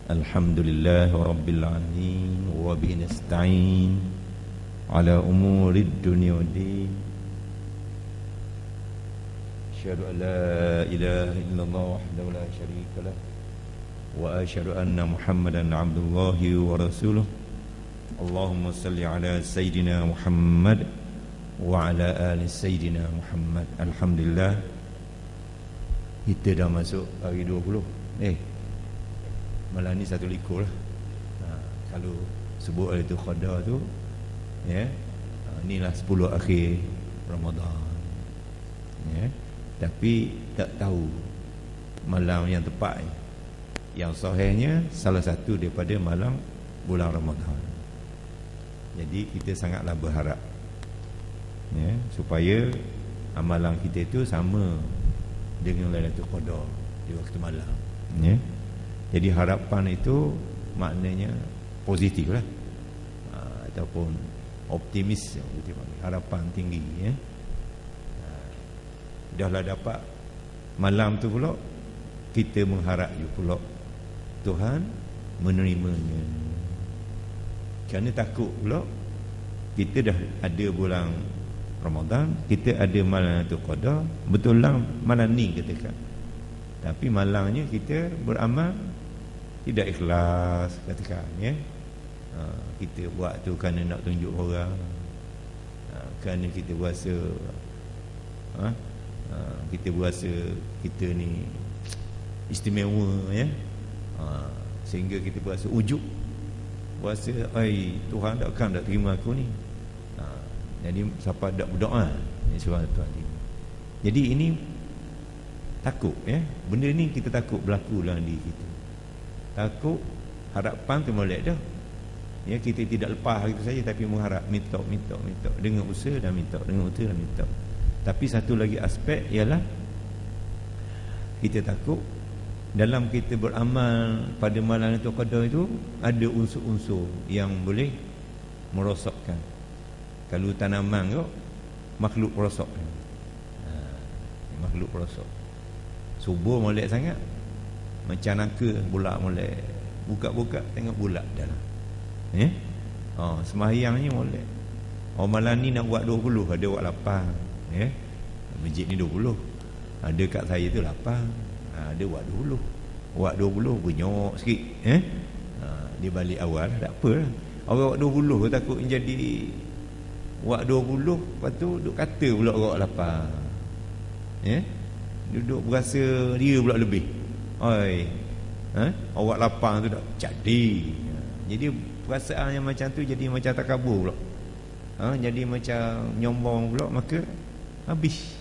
Alhamdulillah Rabbil Alamin wa bihi nasta'in ala umurid dunya waddin. Asyhadu an la ilaha illallah wahdahu la syarika lah wa asyhadu anna Muhammadan abdullahi wa rasuluh. Allahumma salli ala Sayyidina Muhammad wa ala ali Sayyidina Muhammad. Alhamdulillah, kita dah masuk hari 20. Malam ni 1 likur lah. Kalau sebut oleh tu Qadar tu, inilah 10 akhir Ramadan. Tapi tak tahu malam yang tepat. Yang sahihnya salah satu daripada malam bulan Ramadan. Jadi kita sangatlah berharap supaya amalan kita itu sama dengan Lailatul Qadar di waktu malam. Jadi harapan itu maknanya positif lah, ataupun optimis, harapan tinggi. Dahlah dapat malam tu pula, kita mengharap juga pula Tuhan menerimanya. Kerana takut pula kita dah ada bulan Ramadan, kita ada malam Lailatul Qadar, betul lah malam ni katakan, tapi malamnya kita beramal tidak ikhlas katakan, kita buat tu kerana nak tunjuk orang, kerana kita berasa kita berasa kita ni istimewa, sehingga kita berasa ujub, berasa Tuhan takkan tak terima aku ni. Jadi siapa tak berdoa ni surah Tuhan ni. Jadi ini takut, benda ni kita takut berlaku dalam diri kita. Takut, harapan tu molek dah. Kita tidak lepas gitu saja, tapi mengharap, minta dengan usaha dan minta, dengan usaha dan minta. Tapi satu lagi aspek ialah kita takut dalam kita beramal pada malam Lailatul Qadar itu ada unsur-unsur yang boleh merosakkan. Kalau tanaman tu makhluk rosak, makhluk rosak. Subuh molek sangat, macam nangka bulat molek, buka-buka tengok bulat dalam. Sembahyangnya molek. Malam ni nak buat 20, ada buat 8. Masjid ni 20, ada kat saya tu 8, ada buat 20. Buat 20 benyok sikit. Dia balik awal, tak apa lah. Orang buat 20 takut jadi buat 20, lepas tu duduk kata pula orang 8. Duduk berasa dia pula lebih. Awak 8 tu tak jadi. Jadi perasaan yang macam tu jadi macam takabur pula. Jadi macam nyombong pula, maka habis.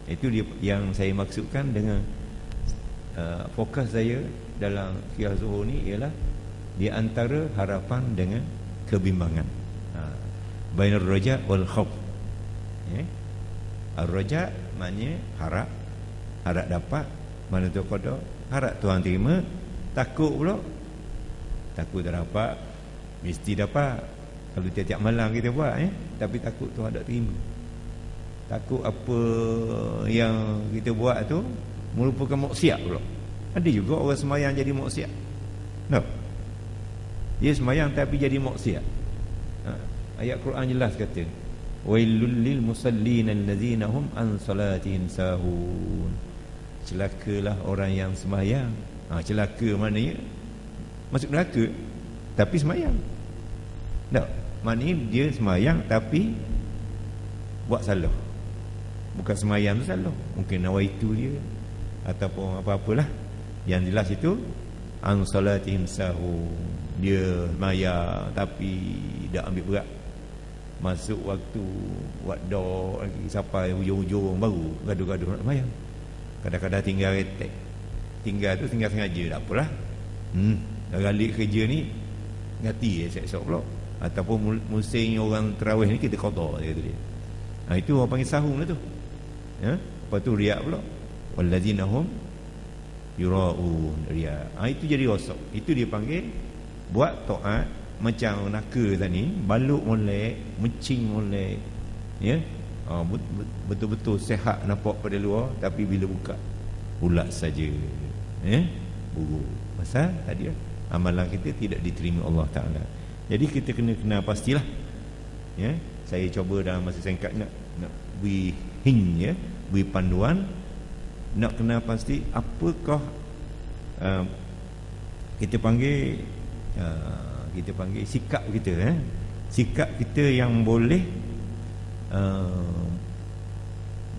Itu dia yang saya maksudkan dengan fokus saya dalam Qiyam Zuhur ni ialah di antara harapan dengan kebimbangan. Bainar raja wal khauf. Ar-raja maknanya harap dapat Lailatul Qadar, harap Tuhan terima. Takut pula, takut tak dapat, mesti dapat kalau tiap-tiap malam kita buat, tapi takut Tuhan tak terima. Takut apa yang kita buat tu merupakan maksiat pula. Ada juga orang semayang jadi maksiat. Dia semayang tapi jadi maksiat. Ayat Quran jelas kata, wailul lil musallin allazina hum an salatihim sahun. Celakalah orang yang semayang. Celaka maknanya masuk neraka tapi semayang. Maknanya dia semayang tapi buat salah. Bukan semayang tu salah, mungkin nawaitu dia ataupun apa-apalah. Yang jelas itu an salatihim sahun. Dia semayang tapi tak ambil berat. Masuk waktu buat doa lagi, sampai hujung-hujung baru gaduh-gaduh nak semayang. Kadang-kadang tinggal retek, tinggal sengaja, tak apalah. Dah balik kerja ni ngati esok-esok pula, ataupun musim orang tarawih ni kita qada dia kata dia. Itu orang panggil sahung lah tu. Lepas tu riak pula, wallazina hum yura'un, riak. Itu jadi rosak. Itu dia panggil buat taat macam naka tadi, baluk molek, mencing molek, betul-betul sehat nampak pada luar, tapi bila buka ulat saja. buruk. Pasal tadi amalan kita tidak diterima Allah Ta'ala. Jadi kita kena pastilah, saya cuba dalam masa singkat nak beri hint, beri panduan, nak kena pasti apakah kita panggil sikap kita, sikap kita yang boleh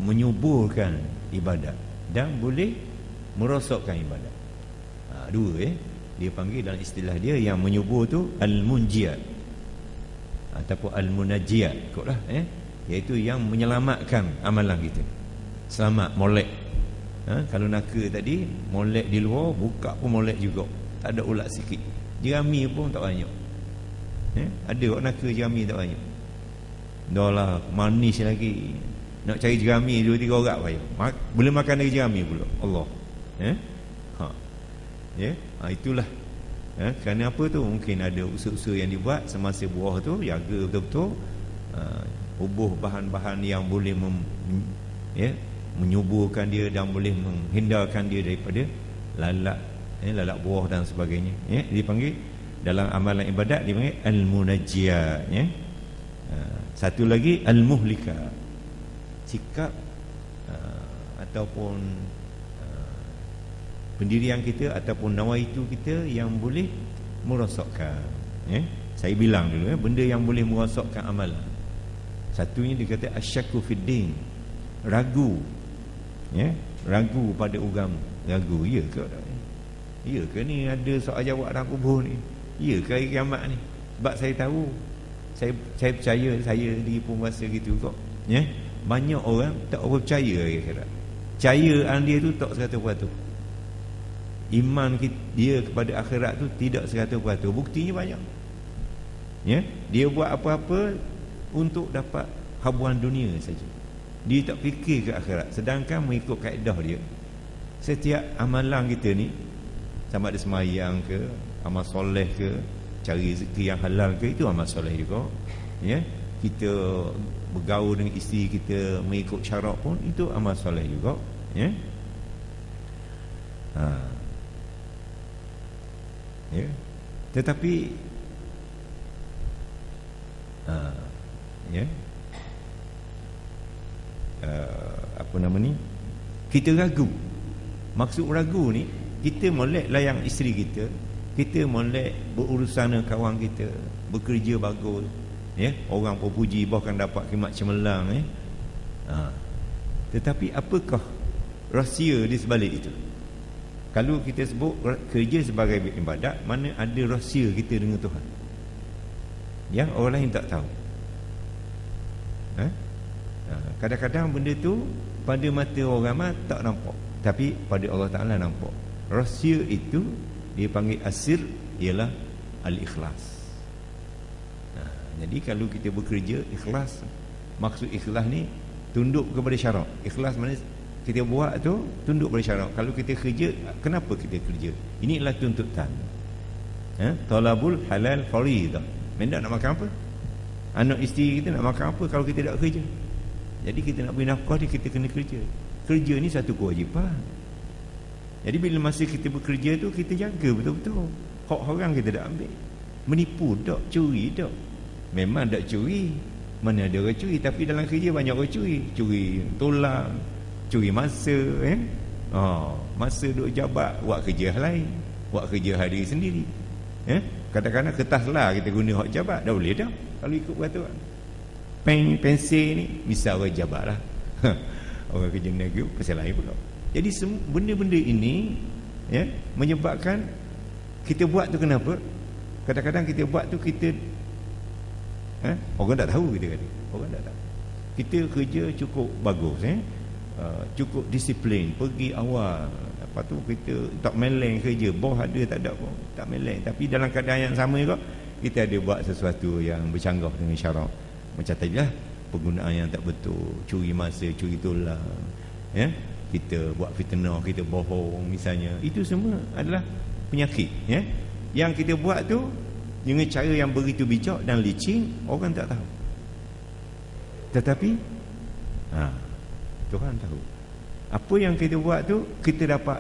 menyuburkan ibadat dan boleh merosakkan ibadat. Dua dia panggil dalam istilah dia, yang menyubur tu al-munjiat ataupun al-munajjiat kotlah, iaitu yang menyelamatkan amalan kita. Selamat molek. Kalau naka tadi molek di luar, buka pun molek juga, tak ada ulat sikit. Jerami pun tak banyak. Ada orang naka jerami tak banyak. Dah lah manis lagi, nak cari jerami 2-3 orang payah. Boleh makan dari jerami pula. Allah. Itulah. Kerana apa tu? Mungkin ada usaha-usaha yang dibuat semasa buah tu, jaga betul-betul, ubuh bahan-bahan yang boleh menyuburkan dia dan boleh menghindarkan dia daripada lalat buah dan sebagainya. Dipanggil dalam amalan ibadat dipanggil al-munajjiat. Satu lagi al-muhlika, sikap ataupun pendirian kita ataupun nawaitu kita yang boleh merosakkan. Saya bilang dulu, benda yang boleh merosakkan amalan. Satunya dia kata asyakku fiddin, ragu, ragu pada agama. Ragu, ya ke tak? Ya ke ni ada soal jawab dalam kubur ni? Ya ke hari kiamat ni? Sebab saya tahu, saya percaya, saya diri pun rasa gitu kok. Banyak orang tak percaya hari akhirat. Percayaan dia tu tak 100%. Iman dia kepada akhirat tu tidak 100%. Buktinya banyak. Dia buat apa-apa untuk dapat habuan dunia saja. Dia tak fikir ke akhirat. Sedangkan mengikut kaedah dia, setiap amalan kita ni, sama ada semayang ke, amal soleh ke, cari rezeki yang halal ke, itu amal soleh juga. Kita bergaul dengan isteri kita mengikut syarak pun, itu amal soleh juga. Tetapi apa nama ni, kita ragu. Maksud ragu ni, kita molek layan isteri kita, kita molek berurusan dengan kawan kita, bekerja bagus, orang pun puji, bahkan dapat khidmat cemerlang. Tetapi apakah rahsia di sebalik itu? Kalau kita sebut kerja sebagai ibadat, mana ada rahsia kita dengan Tuhan yang orang lain tak tahu. Kadang-kadang benda tu pada mata orang ramai tak nampak, tapi pada Allah Ta'ala nampak. Rahsia itu dia panggil asir, ialah al-ikhlas. Jadi kalau kita bekerja ikhlas, maksud ikhlas ni tunduk kepada syarak. Ikhlas mana kita buat tu tunduk pada syarak. Kalau kita kerja, kenapa kita kerja? Inilah tuntutan. Talabul halal faridah. Mendak nak makan apa? Anak isteri kita nak makan apa kalau kita tak kerja? Jadi kita nak beri nafkah dia, kita kena kerja. Kerja ni satu kewajipan. Jadi bila masa kita bekerja tu, kita jaga betul-betul. Hak orang kita tak ambil. Menipu tak, curi tak. Memang tak curi. Mana ada orang curi, tapi dalam kerja banyak orang curi. Curi tulang, curi masa. Masa duk jabat, buat kerja lain, buat kerja hari sendiri. Kadang-kadang kertas lah kita guna hak jabat, dah boleh dah kalau ikut peraturan. Pensel ni bisa orang jabat lah. Orang kerja negeri pasal lain pula. Jadi benda-benda ini menyebabkan kita buat tu kenapa? Kadang-kadang kita buat tu kita orang tak tahu, kita kata orang tak tahu. Kita kerja cukup bagus, cukup disiplin, pergi awal. Lepas tu kita tak meleng kerja, bos ada tak ada pun tak meleng. Tapi dalam keadaan yang sama juga, kita ada buat sesuatu yang bercanggah dengan syarak. Macam tadi lah, penggunaan yang tak betul, curi masa, curi tulang, kita buat fitnah, kita bohong misalnya. Itu semua adalah penyakit. Yang kita buat tu dengan cara yang begitu bijak dan licin, orang tak tahu. Tetapi Tuhan tahu. Apa yang kita buat tu, kita dapat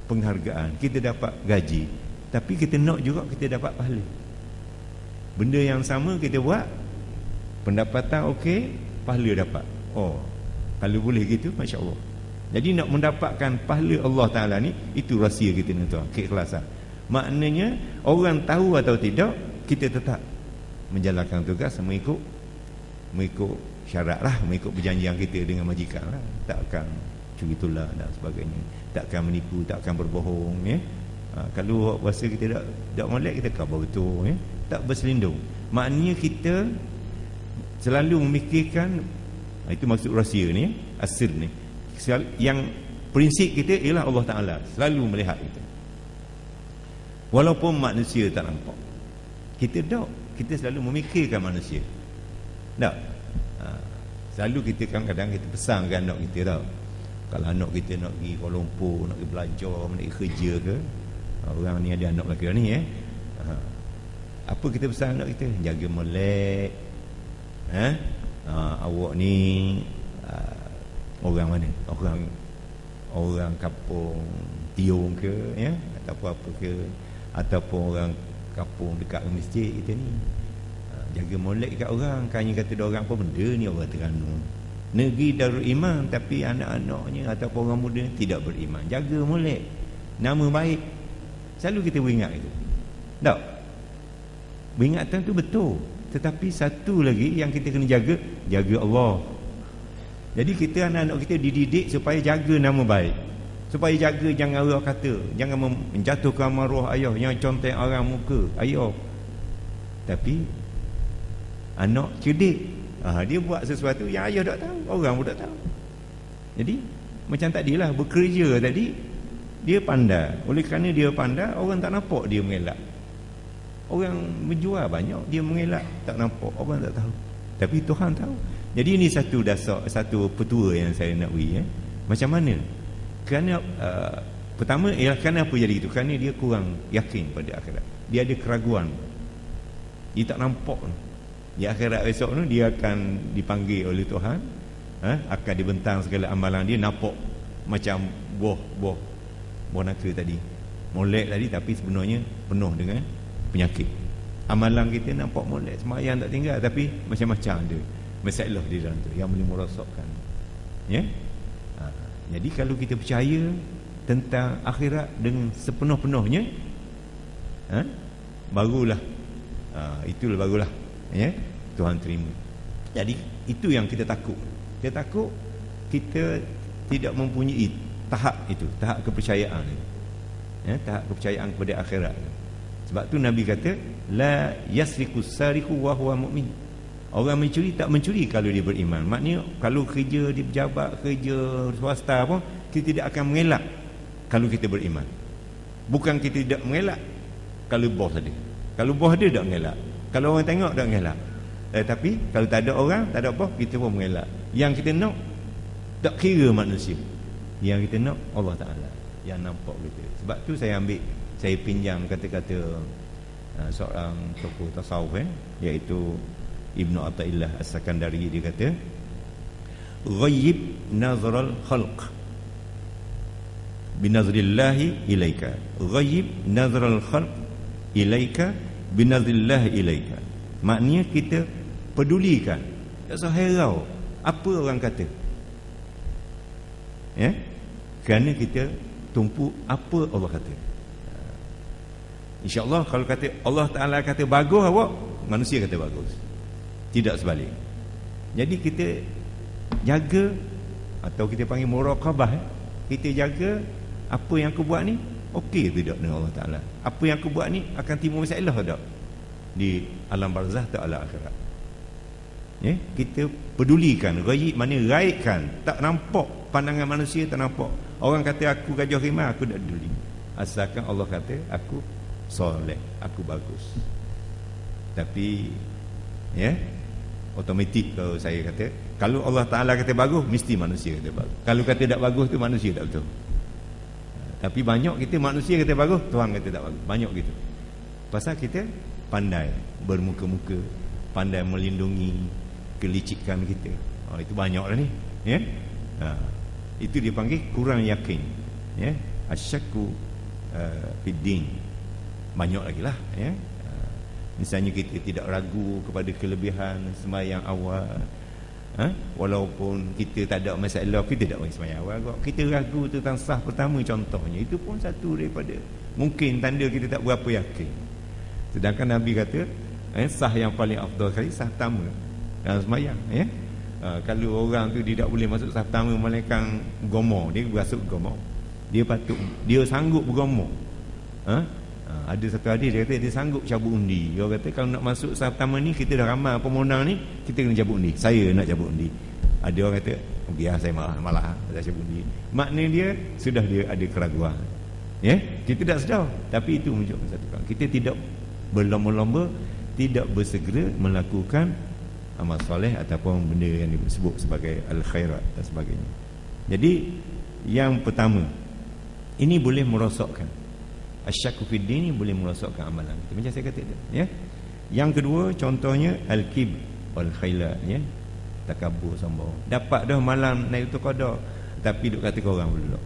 penghargaan, kita dapat gaji, tapi kita nak juga kita dapat pahala. Benda yang sama kita buat, pendapatan okey, pahala dapat. Oh, kalau boleh gitu, Masya Allah. Jadi nak mendapatkan pahala Allah Ta'ala ni, itu rahsia kita ni tuan, keikhlasan. Maknanya orang tahu atau tidak, kita tetap menjalankan tugas mengikut syarat lah, mengikut perjanjian kita dengan majikan lah. Takkan curi tolak dan sebagainya, takkan menipu, takkan berbohong, ya. Kalau rasa kita tak molek, kita khabar betul, ya. Tak berselindung. Maknanya kita selalu memikirkan, itu maksud rahsia ni, asir ni. Yang prinsip kita ialah Allah Ta'ala selalu melihat kita, walaupun manusia tak nampak. Kita selalu memikirkan manusia. Tak? Selalu kita kadang kita pesankan anak kita tau. Kalau anak kita nak pergi Kuala Lumpur, nak pergi belajar, nak pergi kerja ke, orang ni ada anak lelaki ni, apa kita pesan anak kita? Jaga molek. Awak ni orang mana? Orang kampung Tiong ke, ya, ataupun apa ke, ataupun orang kampung dekat masjid kita ni. Jaga molek kat orang. Kan kata dia orang apa benda ni, orang Terengganu, negeri Darul Iman, tapi anak-anaknya ataupun orang muda tidak beriman. Jaga molek, nama baik. Selalu kita beringat itu. Tak? Peringatan tu betul, tetapi satu lagi yang kita kena jaga Allah. Jadi kita, anak-anak kita dididik supaya jaga nama baik, supaya jaga jangan orang kata, jangan menjatuhkan maruah ayah, jangan contek orang muka ayah. Tapi anak cerdik, dia buat sesuatu yang ayah tak tahu, orang pun tak tahu. Jadi macam tadilah bekerja tadi, dia pandai. Oleh kerana dia pandai, orang tak nampak dia mengelak. Orang menjual banyak, dia mengelak, tak nampak, orang tak tahu. Tapi Tuhan tahu. Jadi ini satu dasar, satu petua yang saya nak beri. Macam mana? Kerana pertama ialah kerana apa jadi gitu? Kerana dia kurang yakin pada akhirat. Dia ada keraguan. Dia tak nampak. Di akhirat esok tu dia akan dipanggil oleh Tuhan, akan dibentang segala amalan dia, nampak macam buah naka tadi, molek tadi, tapi sebenarnya penuh dengan penyakit. Amalan kita nampak molek, sembahyang tak tinggal, tapi macam-macam ada masalah di dalam tu yang boleh merosakkan, ya. Jadi kalau kita percaya tentang akhirat dengan sepenuh-penuhnya, barulah itulah barulah, ya, Tuhan terima. Jadi itu yang kita takut. Kita takut kita tidak mempunyai tahap itu, tahap kepercayaan, ya, tahap kepercayaan kepada akhirat. Sebab tu Nabi kata, la yasriqus sariqu wa huwa mu'min. Orang mencuri tak mencuri kalau dia beriman. Maknanya kalau kerja di pejabat, kerja swasta pun, kita tidak akan mengelak kalau kita beriman. Bukan kita tidak mengelak kalau bos ada. Kalau bos ada tak mengelak. Kalau orang tengok tak mengelak. Tapi kalau tak ada orang, tak ada bos, kita pun mengelak. Yang kita nak tak kira manusia. Yang kita nak Allah Ta'ala yang nampak kita. Sebab tu saya pinjam kata-kata seorang tokoh tasawuf, iaitu Ibnu Athaillah As-Sakandari. Dia kata, ghayyib nazral khalq binazrillahi ilaika. Ghayyib nazral khalq ilaika binazrillahi ilaika. Maknanya kita pedulikan, tak usah herau apa orang kata, ya, kerana kita tumpu apa Allah kata. InsyaAllah kalau kata Allah Ta'ala kata bagus awak, manusia kata bagus, tidak sebalik. Jadi kita jaga, atau kita panggil muraqabah, kita jaga apa yang aku buat ni okey tidak dengan Allah Ta'ala. Apa yang aku buat ni akan timbul masalah tak di alam barzah atau alam akhirat, ya, kita pedulikan. Ghaib mana raihkan, tak nampak, pandangan manusia tak nampak. Orang kata aku gajah rimau, aku tak peduli, asalkan Allah kata aku soleh, aku bagus. Tapi ya, automatik kalau saya kata, kalau Allah Ta'ala kata bagus, mesti manusia kata bagus. Kalau kata tak bagus tu manusia tak betul. Tapi banyak kita manusia kata bagus, Tuhan kata tak bagus. Banyak gitu. Pasal kita pandai bermuka-muka, pandai melindungi kelicikan kita. Itu banyak lah ni, ya. Itu dia panggil kurang yakin, ya. asyakku fiddin. Banyak lagi lah, ya. Misalnya kita tidak ragu kepada kelebihan sembahyang awal, walaupun kita tak ada masalah, kita tak bagi sembahyang awal. Kita ragu tentang sah pertama contohnya, itu pun satu daripada mungkin tanda kita tak berapa yakin. Sedangkan Nabi kata sah yang paling afdal kali sah pertama dalam sembahyang, ya. Kalau orang tu dia tak boleh masuk sah pertama melainkan gomo, dia berasuk gomo, dia sanggup bergomo. Ada satu hadis dia kata dia sanggup cabut undi. Dia kata kalau nak masuk sah pertama ni, kita dah ramai pemenang ni, kita kena cabut undi. Saya nak cabut undi. Ada orang kata okey saya malah saya cabut undi. Maknanya dia sudah dia ada keraguan. Ya, kita tak sedar, tapi itu menunjukkan satu kan kita tidak berlomba-lomba, tidak bersegera melakukan amal soleh ataupun benda yang disebut sebagai al-khairat dan sebagainya. Jadi yang pertama, ini boleh merosakkan. Asyakku fiddin ini boleh merosakkan amalan kita, macam saya kata tu, ya. Yang kedua contohnya al-kibr wal khailat, ya. Takabur, sombong. Dapat dah malam Lailatul Qadar tapi duk kata orang pula,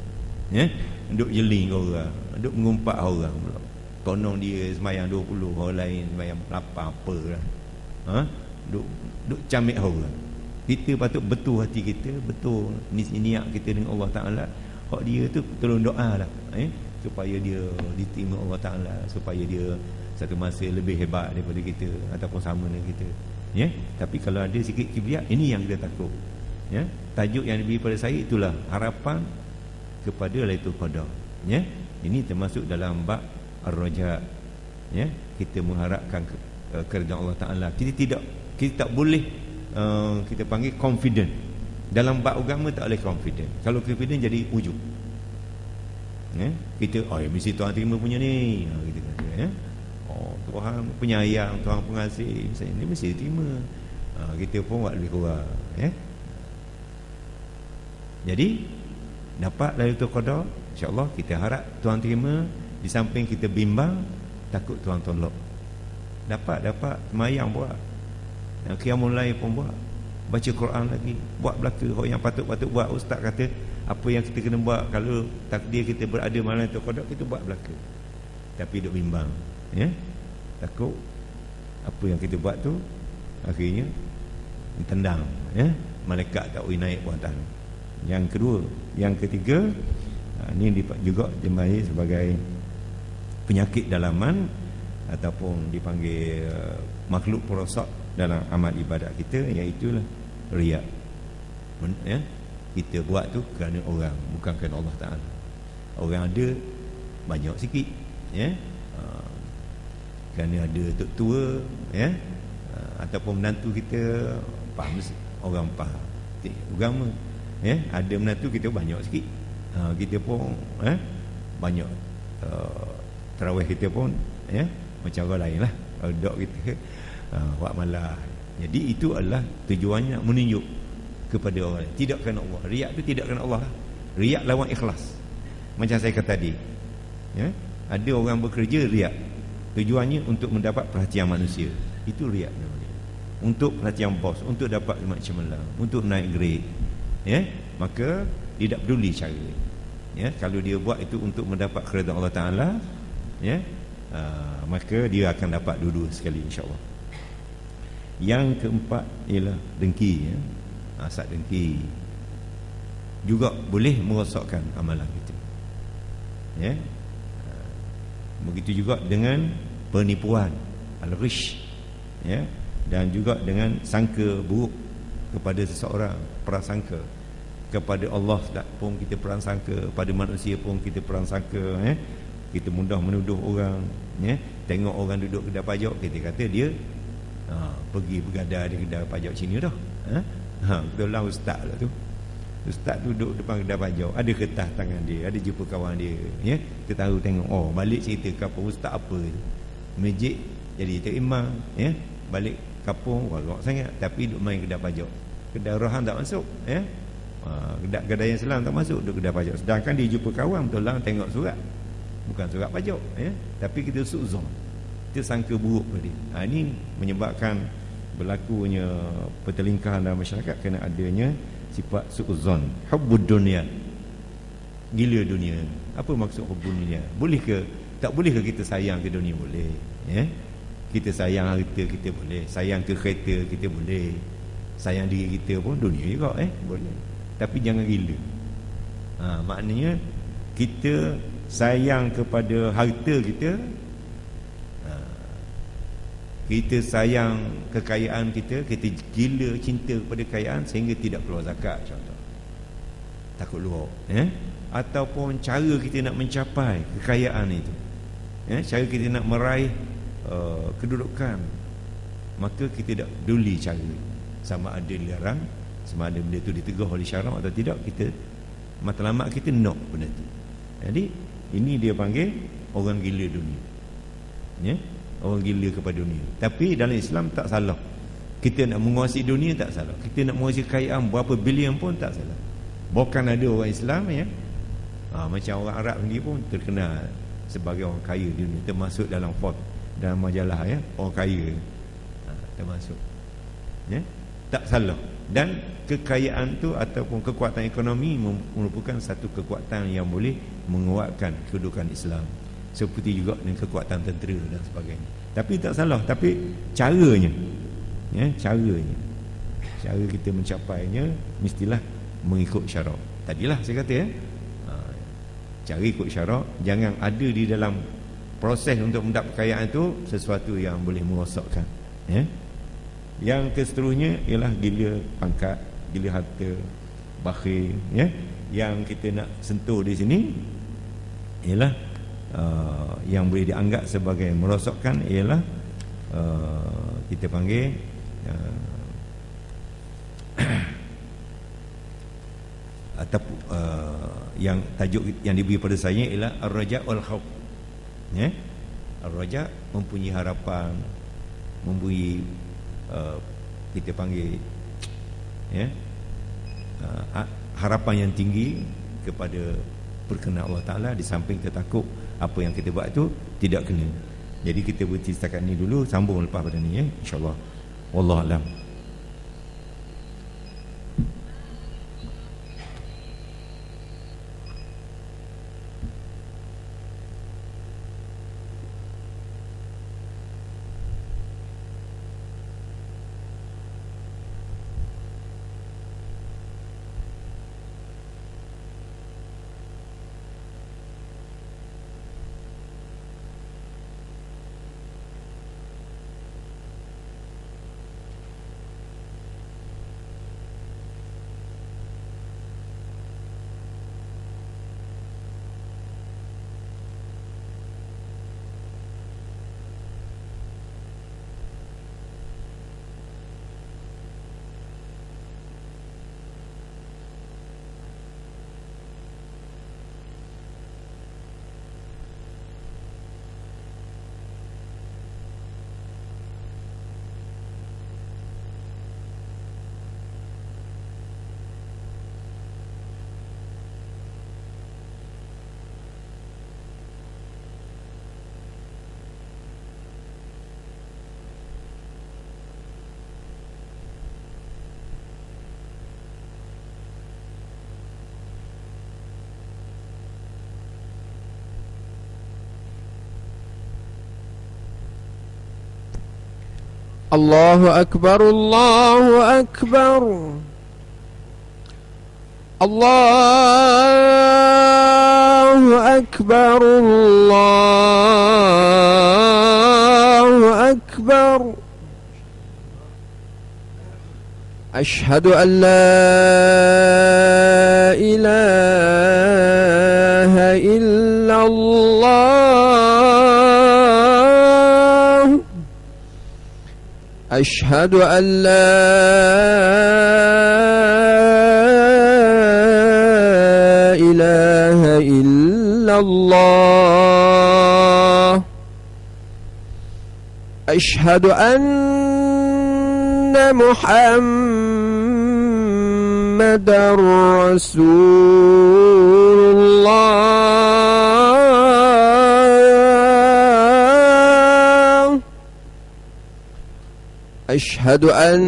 ya. Duk jeling orang, duk mengumpat orang pula. Konon dia sembahyang 20, orang lain sembahyang 8 apa lah. Duk camik orang. Kita patut betul hati kita, betul niat kita dengan Allah Taala. Hak dia tu tolong doa lah, supaya dia diterima Allah Ta'ala, supaya dia satu masa lebih hebat daripada kita ataupun sama dengan kita, ya. Tapi kalau ada sikit kibriya, ini yang kita takut, ya. Tajuk yang diberi pada saya itulah harapan kepada Lailatul Qadar, ya. Ini termasuk dalam bab ar-raja, ya. Kita mengharapkan keridaan Allah Ta'ala. Kita tak boleh kita panggil confident. Dalam bab agama tak boleh confident. Kalau confident jadi ujub, ya. Kita mesti Tuhan terima punya ni, kita kata, ya. Tuhan penyayang, Tuhan pengasih, misalnya ni mesti terima. Kita pun buat lebih kurang, ya. Jadi dapat Lailatul Qadar, insya-Allah kita harap Tuhan terima. Di samping kita bimbang, takut Tuhan tolak. Dapat semayang buat, qiyamul lail pun buat, baca Quran lagi, buat belaka yang patut-patut buat. Ustaz kata apa yang kita kena buat kalau takdir kita berada malam Lailatul Qadar, kita buat belaka. Tapi duk bimbang, ya. Takut apa yang kita buat tu akhirnya ditendang, ya. Malaikat tak boleh naik ke atas. Yang kedua, yang ketiga, ini juga dipanggil sebagai penyakit dalaman ataupun dipanggil makhluk perosak dalam amal ibadat kita, iaitu riak, ya. Kita buat tu kerana orang, bukan kerana Allah Ta'ala. Orang ada banyak sikit, ya. Kerana ada tok tua, ya, ataupun menantu kita faham, orang faham agama, ya. Ada menantu kita banyak sikit, kita pun banyak, tarawih kita pun, ya, macam orang lain lah. Kalau dok kita buat malah. Jadi itu adalah tujuannya nak menunjuk kepada orang lain, tidak kerana Allah. Riak tu tidak kerana Allah. Riak lawan ikhlas. Macam saya kata tadi, ya, ada orang bekerja riak, tujuannya untuk mendapat perhatian manusia, itu riak namanya. Untuk perhatian bos, untuk dapat macam mana, untuk naik grade, ya, maka dia tak peduli cara, ya. Kalau dia buat itu untuk mendapat keridaan Allah Ta'ala, ya, maka dia akan dapat dua-dua sekali, insya-Allah. Yang keempat ialah dengki, ya. Hasad, dengki juga boleh merosakkan amalan kita, ya. Begitu juga dengan penipuan, al-ghish, ya, dan juga dengan sangka buruk kepada seseorang, prasangka kepada Allah pun kita prasangka, pada manusia pun kita prasangka, ya. Kita mudah menuduh orang, ya. Tengok orang duduk kedai pajak, kita kata dia pergi bergadai di kedai pajak Cina dah, betul lah ustaz lah tu. Ustaz duduk depan kedai pajak, ada kertas tangan dia, ada jumpa kawan dia, ya. Kita tahu, tengok, balik cerita kapur ustaz apa tu, masjid jadi terimam, ya. Balik kapung warak sangat, tapi duduk main kedai pajak. Kedai Rohan tak masuk, ya. Kedai Islam tak masuk, duduk kedai pajak. Sedangkan dia jumpa kawan, betul lah, tengok surat, bukan surat pajak, ya. Tapi kita su'zon, kita sangka buruk pada dia. Ini menyebabkan berlakunya pertelingkahan dalam masyarakat kerana adanya sifat su'zon, hubbud dunia, gila dunia. Apa maksud hubbun dunia? Boleh ke, tak boleh ke kita sayang ke dunia? Boleh, ya. Kita sayang harta kita boleh, sayang ke kereta kita boleh, sayang diri kita pun dunia juga, boleh. Tapi jangan gila. Maknanya kita sayang kepada harta kita, kita sayang kekayaan kita, kita gila cinta kepada kekayaan sehingga tidak keluar zakat, contoh. Takut luar, ataupun cara kita nak mencapai kekayaan itu, cara kita nak meraih kedudukan, maka kita tak peduli cara, sama ada dilarang, sama ada benda itu ditegur oleh syarak atau tidak, kita matlamat kita nak benda itu. Jadi ini dia panggil orang gila dunia, orang gila kepada dunia. Tapi dalam Islam tak salah. Kita nak menguasai dunia tak salah, kita nak menguasai kekayaan berapa bilion pun tak salah. Bukan ada orang Islam, macam orang Arab sendiri pun terkenal sebagai orang kaya di dunia, termasuk dalam Forbes, dalam majalah, orang kaya, termasuk, tak salah. Dan kekayaan tu ataupun kekuatan ekonomi merupakan satu kekuatan yang boleh menguatkan kedudukan Islam, seperti juga dengan kekuatan tentera dan sebagainya. Tapi tak salah, tapi caranya, caranya, cara kita mencapainya mestilah mengikut syarak. Tadilah saya kata, cara ikut syarak, jangan ada di dalam proses untuk mendapat kekayaan itu sesuatu yang boleh merosakkan. Yang keseterusnya ialah gila pangkat, gila harta, bakhil. Yang kita nak sentuh di sini ialah yang boleh dianggap sebagai merosakkan, ialah kita panggil atau yang tajuk yang diberi pada saya ialah ar-raja wal khauf. Ar-raja mempunyai harapan, mempunyai kita panggil harapan yang tinggi kepada perkenan Allah Ta'ala, di samping kita takut apa yang kita buat itu tidak kena. Jadi kita berhenti setakat ni dulu, sambung lepas pada ni, insyaAllah. Wallahu a'lam. الله أكبر الله أكبر الله أكبر الله أكبر أشهد أن لا إله إلا الله أشهد أن لا إله إلا الله أشهد أن محمدا رسول الله أشهد أن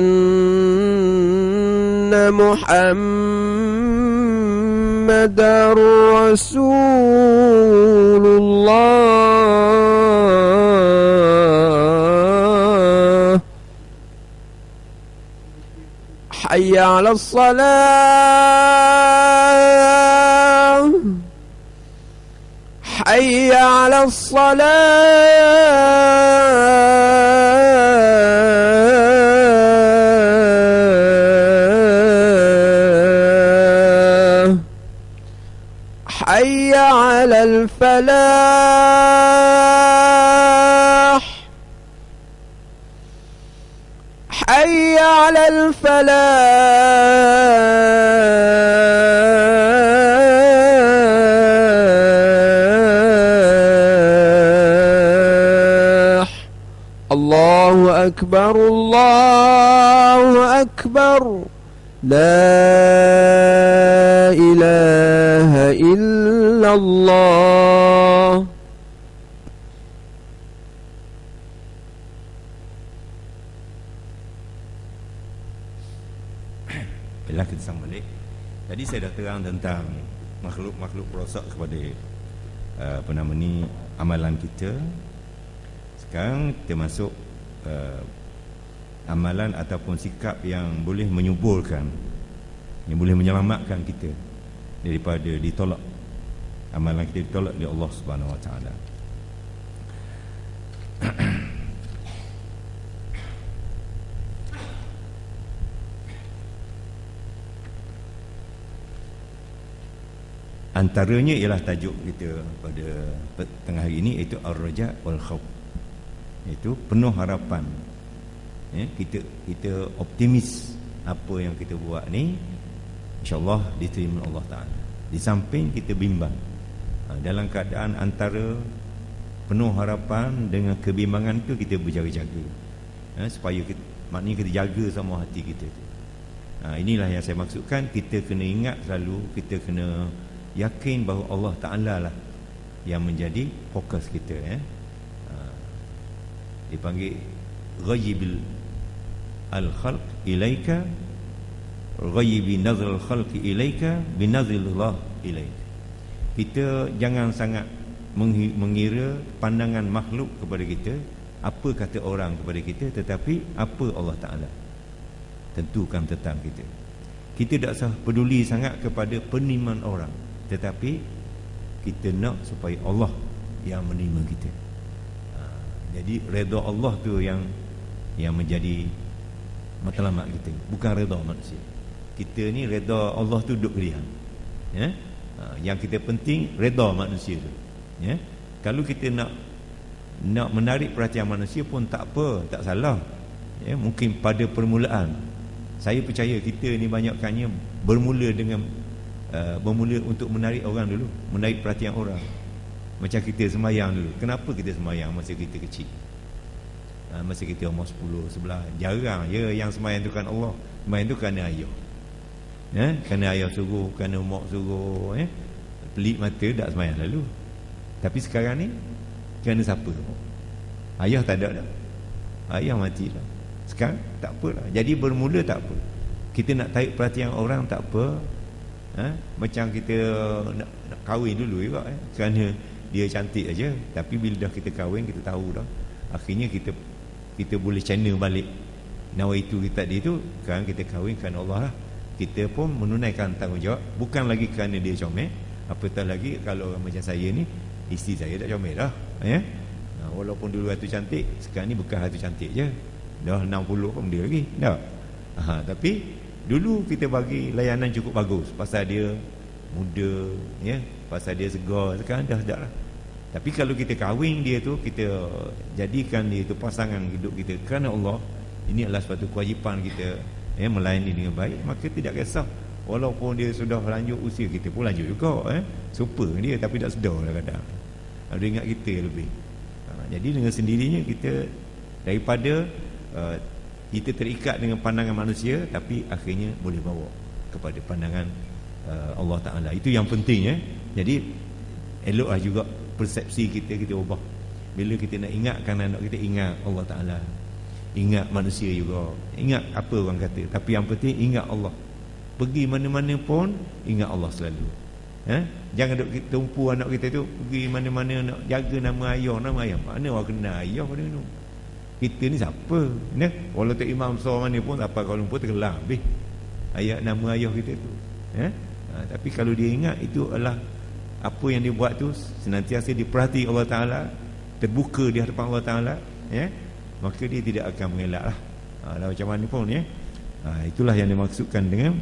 محمدا رسول الله حي على الصلاة حي على الصلاة حي على الفلاح حي على الفلاح الله أكبر الله أكبر لا إله إلا الله. Bila kita sambung balik, tadi saya dah terang tentang makhluk-makhluk perosak kepada amalan kita. Sekarang kita masuk amalan ataupun sikap yang boleh menyuburkan, yang boleh menyelamatkan kita daripada ditolak, amalan kita ditolak oleh Allah Subhanahu Wa Taala. Antaranya ialah tajuk kita pada tengah hari ini, iaitu Ar-Raja wal Khauf, iaitu penuh harapan. Kita optimis apa yang kita buat ni insya-Allah diterima Allah Taala. Di samping kita bimbang, dalam keadaan antara penuh harapan dengan kebimbangan tu, kita berjaga-jaga, supaya kita, maknanya kita jaga sama hati kita tu. Inilah yang saya maksudkan, kita kena ingat selalu, kita kena yakin bahawa Allah Ta'ala lah yang menjadi fokus kita. Dipanggil ghayyibil al-khalq ilaika, ghayyibi nazrul khalqi ilaika binazrillah ilaika. Kita jangan sangat mengira pandangan makhluk kepada kita, apa kata orang kepada kita, tetapi apa Allah Ta'ala tentukan tentang kita. Kita tak usah peduli sangat kepada penerimaan orang, tetapi kita nak supaya Allah yang menerima kita. Jadi redha Allah tu yang menjadi matlamat kita, bukan redha manusia. Kita ni redha Allah tu duduk pilihan. Yang kita penting redha manusia tu. Kalau kita nak menarik perhatian manusia pun tak apa, tak salah. Mungkin pada permulaan, saya percaya kita ni banyakkannya bermula untuk menarik orang dulu, menarik perhatian orang. Macam kita sembahyang dulu. Kenapa kita sembahyang masa kita kecil? Masa kita umur 10, 11, jarang je yang sembahyang tu kan Allah. Sembahyang tu kerana ayah. Kerana ayah suruh, kerana mak suruh. Pelik mata tak sembahyang lalu. Tapi sekarang ni kerana siapa? Ayah tak ada dah. Ayah mati dah. Sekarang tak apalah. Jadi bermula tak apa. Kita nak tarik perhatian orang tak apa. Macam kita nak kahwin dulu juga, kerana dia cantik aja. Tapi bila dah kita kahwin, kita tahu dah, akhirnya kita boleh channel balik nawaitu kita tadi tu. Sekarang kita kahwin kerana Allah lah. Kita pun menunaikan tanggungjawab, bukan lagi kerana dia comel. Apatah lagi kalau orang macam saya ni, isteri saya tak comel dah. Walaupun dulu hatu cantik, sekarang ni bukan hatu cantik je, dah 60 pun dia lagi dah. Tapi dulu kita bagi layanan cukup bagus, pasal dia muda, pasal dia segar. Sekarang dah tak lah. Tapi kalau kita kahwin dia tu, kita jadikan dia tu pasangan hidup kita kerana Allah, ini adalah suatu kewajipan kita, melayani dengan baik. Maka tidak kisah walaupun dia sudah lanjut usia, kita pun lanjut juga, super dia, tapi tak sedar lah kadang. Dia ingat kita lebih. Jadi dengan sendirinya kita, daripada kita terikat dengan pandangan manusia, tapi akhirnya boleh bawa kepada pandangan Allah Ta'ala. Itu yang penting. Jadi eloklah juga persepsi kita ubah. Bila kita nak ingatkan anak kita, ingat Allah Ta'ala, ingat manusia juga, ingat apa orang kata, tapi yang penting ingat Allah. Pergi mana-mana pun ingat Allah selalu. Jangan duk kita tumpu anak kita tu pergi mana-mana nak jaga nama ayah. Mana orang kenal ayah pada tu? Kita ni siapa? Walau tak imam besar mana pun apa Kuala Lumpur tergelar habis nama ayah kita tu. Tapi kalau dia ingat itu adalah apa yang dia buat tu senantiasa diperhati Allah Ta'ala, terbuka di hadapan Allah Ta'ala, maka dia tidak akan mengelak lah. Macam mana pun itulah yang dimaksudkan dengan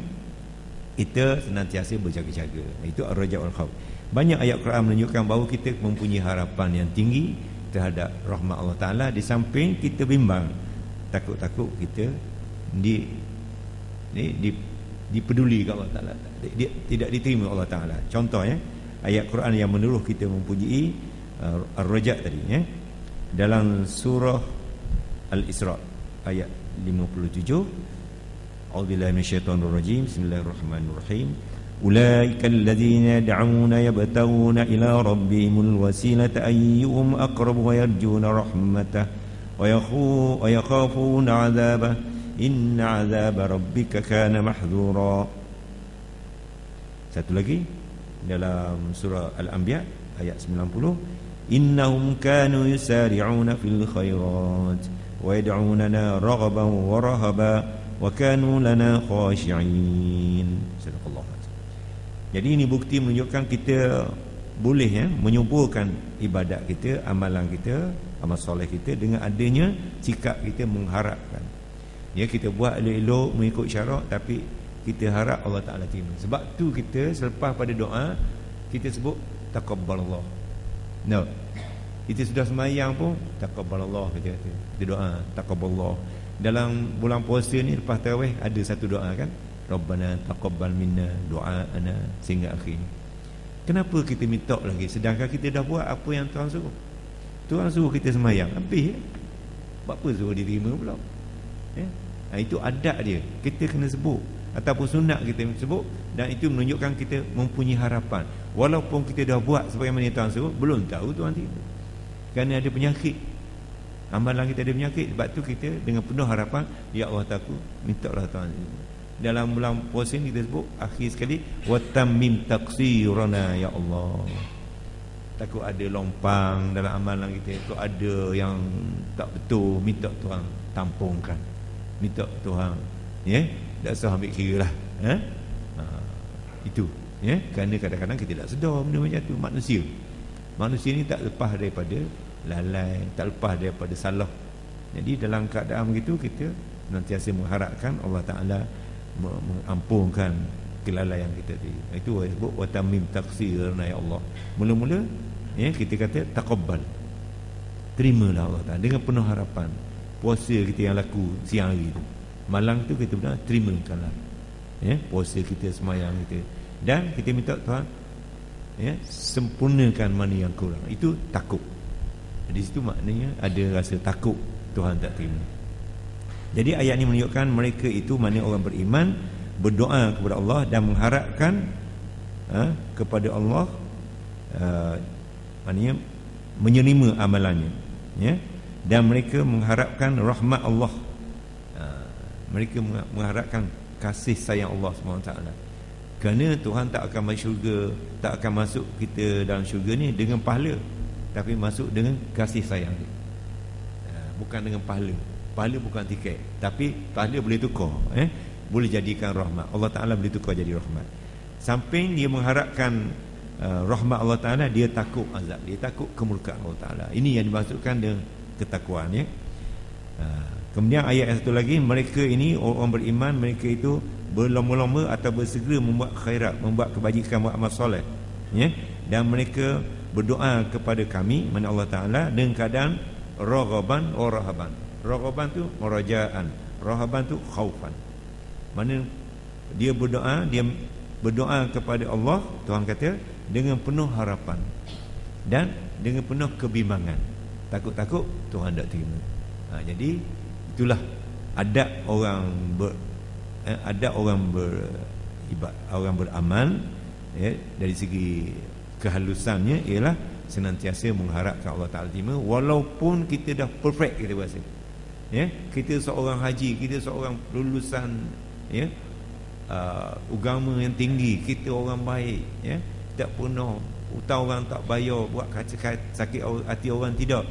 kita senantiasa berjaga-jaga. Itu ar-raja' wal khauf. Banyak ayat Quran menunjukkan bahawa kita mempunyai harapan yang tinggi terhadap rahmat Allah Ta'ala, di samping kita bimbang, takut-takut kita dipeduli ke Allah Ta'ala, tidak diterima Allah Ta'ala. Contoh ayat Quran yang menyuruh kita mempunyai ar-raja' tadi dalam surah Al-Isra ayat 57. A'udzubillahi minasyaitonir rajim. Bismillahirrahmanirrahim. Ulaikal ladzina yad'una yabtaguna ila rabbihimul wasilata ayyuhum aqrabu wa yarjuna rahmatah wa yakhafuna 'adzabah inna 'adzaba rabbika kana mahdhura. Satu lagi dalam surah Al-Anbiya ayat 90. Innahum kanu yusari'una fil khairat wa yad'unana raghaban wa rahaba wa kanu lana khashi'in. Sadaqallahu. Jadi ini bukti menunjukkan kita boleh menyuburkan ibadat kita, amalan kita, amal soleh kita dengan adanya sikap kita mengharapkan. Kita buat elok-elok mengikut syarak, tapi kita harap Allah Ta'ala terima. Sebab tu kita selepas pada doa kita sebut taqabbalallah. Kita sudah semayang pun taqabbalallah, kita doa taqabbalallah. Dalam bulan puasa ni lepas tarawih ada satu doa kan, Rabbana taqabbal minna du'aana, sehingga akhir. Kenapa kita minta lagi sedangkan kita dah buat apa yang Tuhan suruh? Tuhan suruh kita semayang, habis buat apa suruh diterima pula? Itu adab dia, kita kena sebut, ataupun sunat kita sebut, dan itu menunjukkan kita mempunyai harapan. Walaupun kita dah buat sebagaimana Tuhan suruh, belum tahu Tuhan terima, kerana ada penyakit. Amalan kita ada penyakit. Sebab tu kita dengan penuh harapan, ya Allah takut, mintalah Tuhan. Dalam bulan puasa ni kita sebut akhir sekali, wa tammim taqsirana ya Allah. Takut ada lompang dalam amalan kita, takut ada yang tak betul, minta Tuhan tampungkan, minta Tuhan tak usah ambil kira lah. Itu kerana kadang-kadang kita tak sedar benda macam tu. Manusia ni tak lepas daripada lalai, tak lepas daripada salah. Jadi dalam keadaan begitu kita nantiasa mengharapkan Allah Ta'ala mengampunkan kelalaian kita tadi. Itu disebut wa tamim taqsirna ya Allah. Mula-mula kita kata taqabbal, terimalah Allah Ta'ala dengan penuh harapan. Puasa kita yang laku siang hari tu, malam tu kita benar terimakanlah puasa kita, semayang kita, dan kita minta Tuhan sempurnakan mana yang kurang. Itu takut. Di situ maknanya ada rasa takut Tuhan tak terima. Jadi ayat ini menunjukkan mereka itu mana orang beriman, berdoa kepada Allah dan mengharapkan kepada Allah, maknanya menerima amalannya, dan mereka mengharapkan rahmat Allah. Mereka mengharapkan kasih sayang Allah SWT. Kerana Tuhan tak akan masuk syurga, tak akan masuk kita dalam syurga ni dengan pahala, tapi masuk dengan kasih sayang dia. Bukan dengan pahala. Pahala bukan tiket, tapi pahala boleh tukar, boleh jadikan rahmat. Allah Ta'ala boleh tukar jadi rahmat. Samping dia mengharapkan rahmat Allah Ta'ala, dia takut azab, dia takut kemurkaan Allah Ta'ala. Ini yang dimaksudkan dengan ketakwaan. Kemudian ayat yang satu lagi, mereka ini orang beriman, mereka itu berlomba-lomba atau bersegera membuat khairat, membuat kebajikan, membuat amal soleh, dan mereka berdoa kepada kami, mana Allah Ta'ala, dengan keadaan raghaban wa rahaban. Raghaban tu merajaan, rahaban tu khaufan. Mana dia berdoa kepada Allah, Tuhan kata, dengan penuh harapan dan dengan penuh kebimbangan, takut-takut Tuhan tak terima. Jadi itulah adab orang beramal, dari segi kehalusannya ialah senantiasa mengharapkan Allah Ta'ala terima, walaupun kita dah perfect, kita rasa kita seorang haji, kita seorang lulusan agama yang tinggi, kita orang baik, tak pernah hutang orang tak bayar, buat sakit hati orang tidak,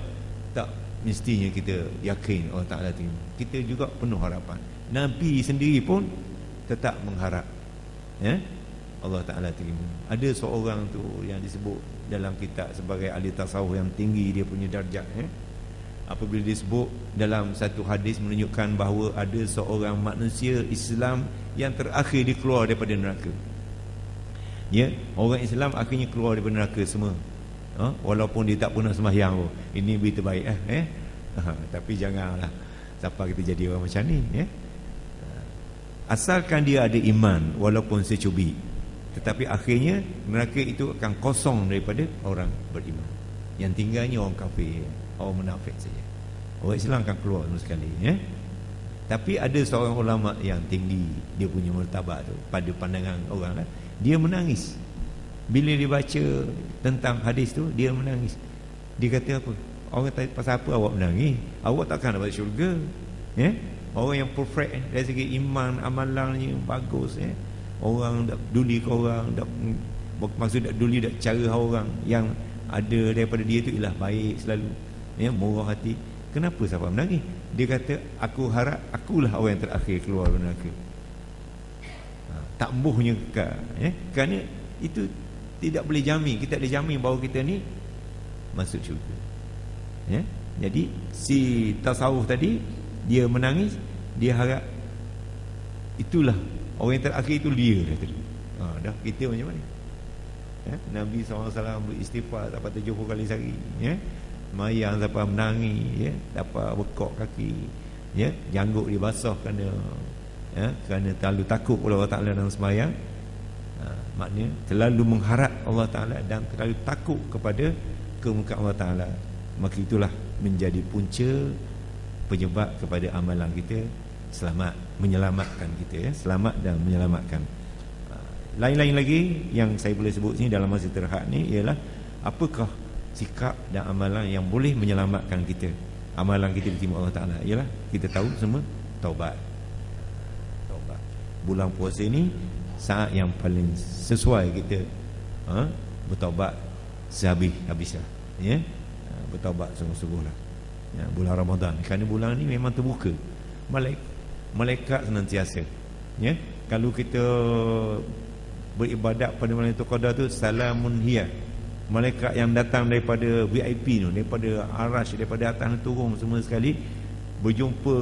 tak mestinya kita yakin Allah Ta'ala terima. Kita juga penuh harapan. Nabi sendiri pun tetap mengharap Allah Ta'ala terima. Ada seorang tu yang disebut dalam kitab sebagai ahli tasawuf yang tinggi, dia punya darjat. Apabila disebut dalam satu hadis menunjukkan bahawa ada seorang manusia Islam yang terakhir dikeluar daripada neraka. Orang Islam akhirnya keluar daripada neraka semua. Walaupun dia tak pernah sembahyang pun. Ini berita baik tapi janganlah sampai kita jadi orang macam ni. Asalkan dia ada iman walaupun secubi, tetapi akhirnya neraka itu akan kosong daripada orang beriman. Yang tinggalnya orang kafir, orang munafik saja. Orang Islam akan keluar semua sekali. Tapi ada seorang ulama yang tinggi, dia punya martabat tu pada pandangan orang dia menangis bila dia baca tentang hadis tu. Dia menangis. Dia kata apa? Orang tanya, pasal apa awak menangis? Awak takkan dapat syurga. Orang yang perfect dari segi iman, amalannya bagus. Orang tak peduli ke orang, maksud tak peduli tak cara orang. Yang ada daripada dia tu ialah baik selalu, murah hati. Kenapa sahabat menangis? Dia kata, aku harap akulah orang yang terakhir keluar dari neraka. Tak embuhnya kekal. Kerana itu tidak boleh jamin. Kita ada jamin bahawa kita ni masuk syurga. Jadi si tasawuf tadi, dia menangis, dia harap itulah orang yang terakhir, itu dia. Dah kita macam mana? Nabi SAW beristighfar sampai 70 kali sehari. Mayang sampai menangis, dapat bekok kaki, janggut dia basah kerana terlalu takut kepada Allah Ta'ala dalam sembahyang. Maknanya terlalu mengharap Allah Ta'ala dan terlalu takut kepada kemukaan Allah Ta'ala. Maka itulah menjadi punca penyebab kepada amalan kita selamat, menyelamatkan kita, selamat dan menyelamatkan. Lain-lain lagi yang saya boleh sebut sini dalam masa terhad ni ialah apakah sikap dan amalan yang boleh menyelamatkan kita, amalan kita diterima Allah Ta'ala. Ialah kita tahu semua taubat. Bulan puasa ni saat yang paling sesuai kita bertaubat sehabis-habislah. Bertaubat sungguh-sungguh lah. Bulan Ramadan, kerana bulan ni memang terbuka. Malaikat senantiasa. Kalau kita beribadat pada malam itu qadar tu, salamun hiya. Malaikat yang datang daripada VIP tu, daripada Arash, daripada atas turun semua sekali, berjumpa,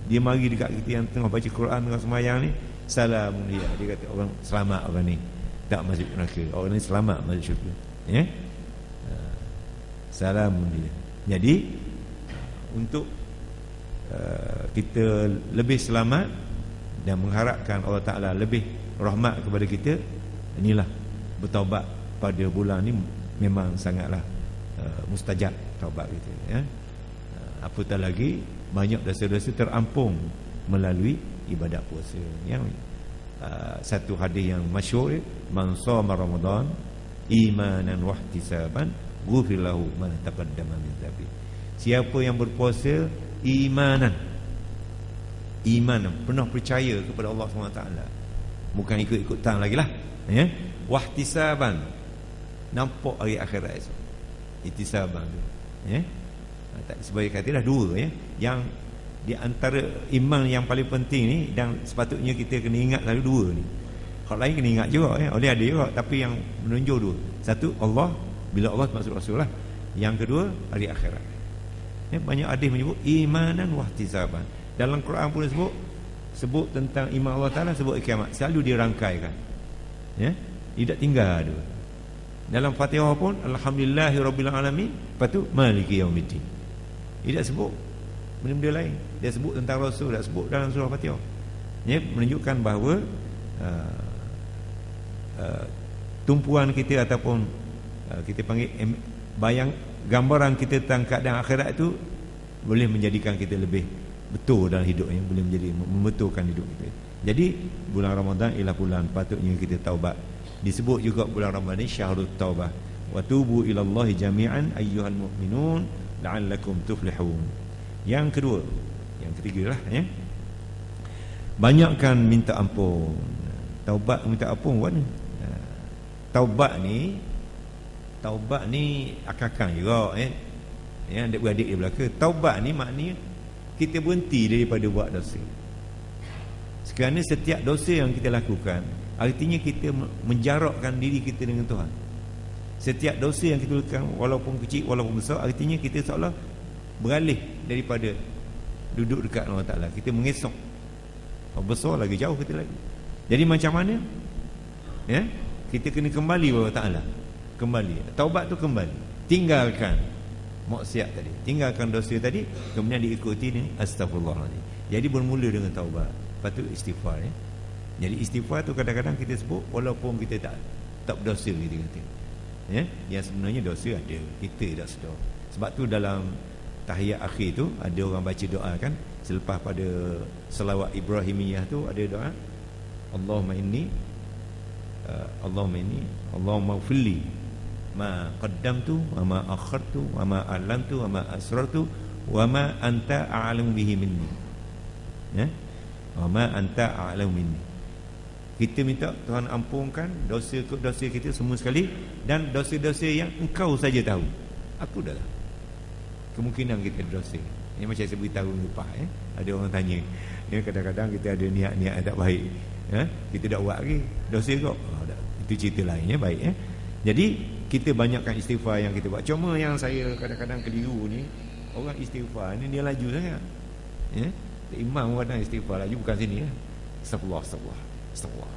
dia mari dekat kita yang tengah baca Quran, tengah sembahyang ni, salamun hiya. Dia kata orang selamat, orang ni tak masuk neraka, orang ni selamat masuk syurga. Salamun hiya. Jadi untuk kita lebih selamat dan mengharapkan Allah Ta'ala lebih rahmat kepada kita, inilah bertaubat pada bulan ni memang sangatlah mustajab taubat kita. Apatah lagi banyak dosa-dosa terampung melalui ibadat puasa. Satu hadis yang masyhur, man shoma Ramadan imanan wa ihtisaban ghufira lahu ma taqaddama min dhanbi. Siapa yang berpuasa imanan, penuh percaya kepada Allah SWT, bukan ikut-ikutan lagi lah, wahtisaban, nampak hari akhirat esok, ihtisaban tu, sebagai katalah dua, yang di antara iman yang paling penting ni, dan sepatutnya kita kena ingat selalu dua ni. Kalau lain kena ingat juga, oleh ada juga, tapi yang menunjuk dua. Satu Allah, bila Allah masuk Rasulullah. Yang kedua hari akhirat. Banyak hadis menyebut imanan wahtisaban. Dalam Quran pun sebut tentang iman Allah Ta'ala, sebut kiamat, selalu dirangkaikan, tidak tinggal dua. Dalam Fatihah pun alhamdulillahirabbil alamin, lepas tu maliki yaumiddin. Tidak sebut benda-benda lain, dia sebut tentang Rasul, tak sebut dalam surah Fatihah. Menunjukkan bahawa tumpuan kita ataupun kita panggil gambaran kita tentang keadaan akhirat itu boleh menjadikan kita lebih betul dalam hidup, boleh menjadi membetulkan hidup kita. Jadi bulan Ramadan ialah bulan patutnya kita taubat. Disebut juga bulan Ramadan ini syahrut taubah. Wa tubu ilallahi jami'an ayyuhal mu'minun la'allakum tuflihun. Yang kedua, yang ketiga lah, banyakkan minta ampun. Taubat minta ampun mana? Taubat ni akak-akak juga yang adik-beradik di belakang. Taubat ni maknanya kita berhenti daripada buat dosa. Kerana setiap dosa yang kita lakukan, artinya kita menjarakkan diri kita dengan Tuhan. Setiap dosa yang kita lakukan, walaupun kecil walaupun besar, artinya kita seolah beralih daripada duduk dekat Allah Ta'ala. Kita mengesok. Besar lagi, jauh kita lagi. Jadi macam mana? Kita kena kembali kepada Allah Ta'ala. Kembali. Taubat tu kembali. Tinggalkan maksiat tadi, tinggalkan dosa tadi, kemudian diikuti dengan astagfirullahaladzim. Jadi bermula dengan taubat. Lepas tu istighfar. Jadi istighfar tu kadang-kadang kita sebut walaupun kita tak berdosa, kita kata. Yang sebenarnya dosa ada, kita tak sedar. Sebab tu dalam tahiyat akhir tu ada orang baca doa kan, selepas pada selawat Ibrahimiyah tu ada doa, Allahumma Allahumma ghfirli ma qaddamtu wa ma akhartu wa ma a'lantu wa ma asrartu wa ma anta a'lamu bihi minni. Wa ma anta a'lamu minni. Kita minta Tuhan ampunkan dosa kita semua sekali, dan dosa-dosa yang engkau saja tahu. Aku dah lah. Kemungkinan kita dosa. Ini macam saya beritahu lepas ada orang tanya, kadang-kadang kita ada niat-niat yang tak baik, kita dah buat lagi dosa kok. Itu cerita lain baik. Jadi kita banyakkan istighfar yang kita buat. Cuma yang saya kadang-kadang keliru ni, orang istighfar ni dia laju sangat. Imam kadang istighfar laju, bukan sini. Astagfirullah.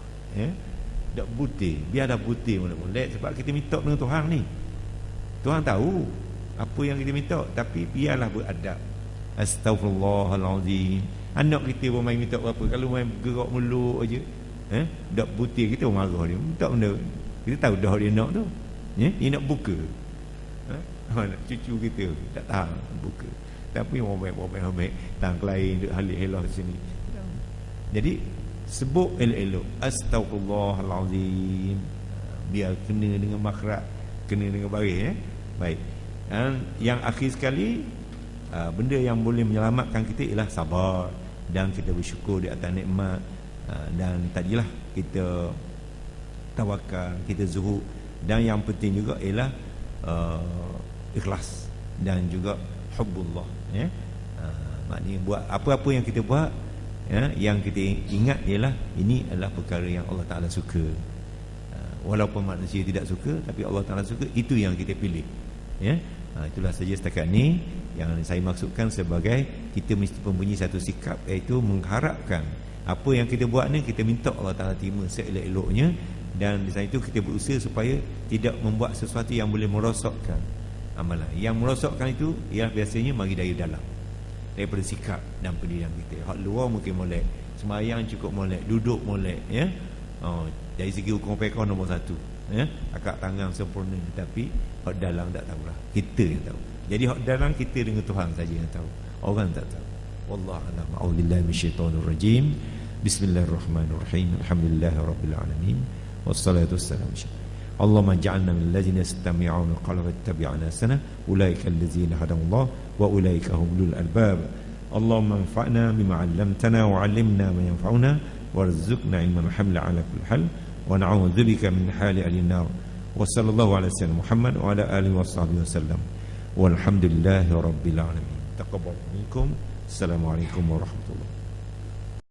Tak putih, biar dah putih molek, sebab kita minta dengan Tuhan ni. Tuhan tahu apa yang kita minta, tapi biarlah beradab. Astagfirullahalazim. Anak kita pun main minta apa, kalau main gerak mulut aja, tak putih, kita marah dia. Minta benda, kita tahu dah dia nak tu. Dia nak buka. Cucu kita tak tahan buka, tapi robek tang lain duk halih-helah sini. Jadi sebut elok-elok astagfirullahalazim, biar kena dengan makhraj, kena dengan baris. Baik. Dan yang akhir sekali, benda yang boleh menyelamatkan kita ialah sabar, dan kita bersyukur di atas nikmat, dan tadilah kita tawakal, kita zuhud, dan yang penting juga ialah ikhlas dan juga hubbullah. Maknanya buat apa-apa yang kita buat, yang kita ingat ialah ini adalah perkara yang Allah Ta'ala suka. Walaupun manusia tidak suka, tapi Allah Ta'ala suka, itu yang kita pilih. Itulah saja setakat ni yang saya maksudkan sebagai kita mesti mempunyai satu sikap, iaitu mengharapkan apa yang kita buat ni, kita minta Allah Ta'ala terima seelok-eloknya, dan di sana itu kita berusaha supaya tidak membuat sesuatu yang boleh merosakkan amalan. Yang merosakkan itu ialah biasanya mari dari dalam, daripada sikap dan pendirian kita. Hak luar mungkin molek, sembahyang cukup molek, duduk molek, dari segi hukum fiqh nombor 1, akak tangan sempurna, tapi hak dalam tak tahulah, kita yang tahu. Jadi hak dalam kita dengan Tuhan saja yang tahu, orang tak tahu. Wallahu a'lam. A'udzubillahi minasyaitonir rajim. Bismillahirrahmanirrahim. Alhamdulillahirabbil alamin. Wassalatu wassalamu Allahumma ja'alna min allazina yastami'una al-qawla fattabi'una ahsana ulaika allazina hadallahu wa ulaika humul albab. Allahumma anfa'na bima 'allamtana wa 'allimna ma yanfa'una warzuqna ilman hamla 'ala kulli hal wa na'udzubika min hali al-nar. Wa sallallahu ala sayyidina Muhammad wa ala alihi washabbihi wasallam. Walhamdulillahirabbil alamin. Taqabbal minkum. Assalamualaikum warahmatullahi